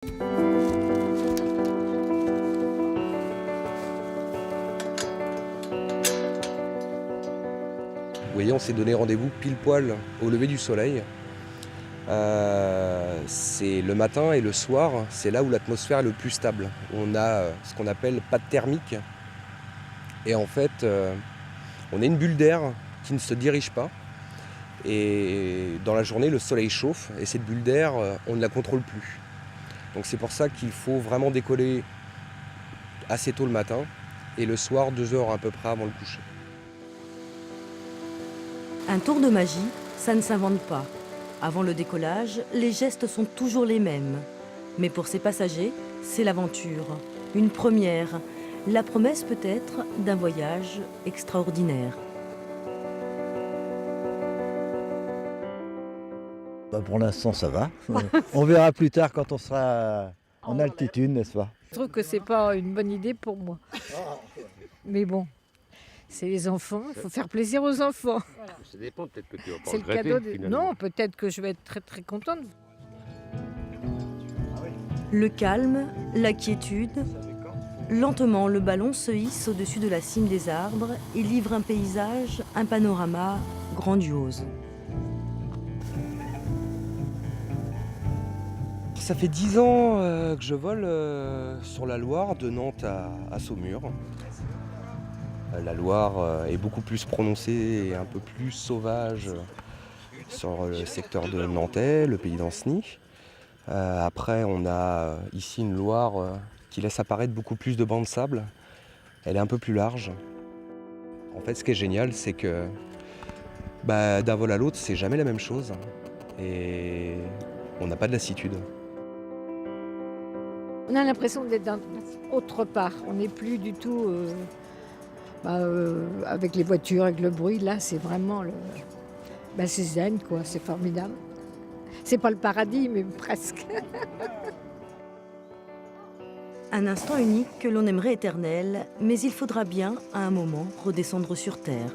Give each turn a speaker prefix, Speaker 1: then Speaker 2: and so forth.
Speaker 1: Vous voyez, on s'est donné rendez-vous pile poil au lever du soleil. C'est le matin et le soir, c'est là où l'atmosphère est le plus stable. On a ce qu'on appelle pas de thermique. Et en fait, on a une bulle d'air qui ne se dirige pas. Et dans la journée, le soleil chauffe et cette bulle d'air, on ne la contrôle plus. Donc c'est pour ça qu'il faut vraiment décoller assez tôt le matin et le soir 2 heures à peu près avant le coucher.
Speaker 2: Un tour de magie, ça ne s'invente pas. Avant le décollage, les gestes sont toujours les mêmes. Mais pour ces passagers, c'est l'aventure. Une première, la promesse peut-être d'un voyage extraordinaire.
Speaker 3: Pour l'instant, ça va. On verra plus tard quand on sera en altitude, n'est-ce pas?
Speaker 4: Je trouve que c'est pas une bonne idée pour moi. Mais bon, c'est les enfants, il faut faire plaisir aux enfants.
Speaker 5: Ça dépend, peut-être que tu vas pas
Speaker 4: C'est le
Speaker 5: regretter,
Speaker 4: cadeau de...
Speaker 5: finalement.
Speaker 4: Non, peut-être que je vais être très très contente.
Speaker 2: Le calme, la quiétude. Lentement, le ballon se hisse au-dessus de la cime des arbres et livre un paysage, un panorama grandiose.
Speaker 1: Ça fait 10 ans que je vole sur la Loire, de Nantes à Saumur. La Loire est beaucoup plus prononcée et un peu plus sauvage sur le secteur de Nantais, le pays d'Ancenis. Après, on a ici une Loire qui laisse apparaître beaucoup plus de bancs de sable. Elle est un peu plus large. En fait, ce qui est génial, c'est que d'un vol à l'autre, c'est jamais la même chose. Et on n'a pas de lassitude.
Speaker 4: On a l'impression d'être autre part. On n'est plus du tout avec les voitures, avec le bruit. Là, c'est vraiment c'est zen, quoi. C'est formidable. C'est pas le paradis, mais presque.
Speaker 2: Un instant unique que l'on aimerait éternel, mais il faudra bien, à un moment, redescendre sur Terre.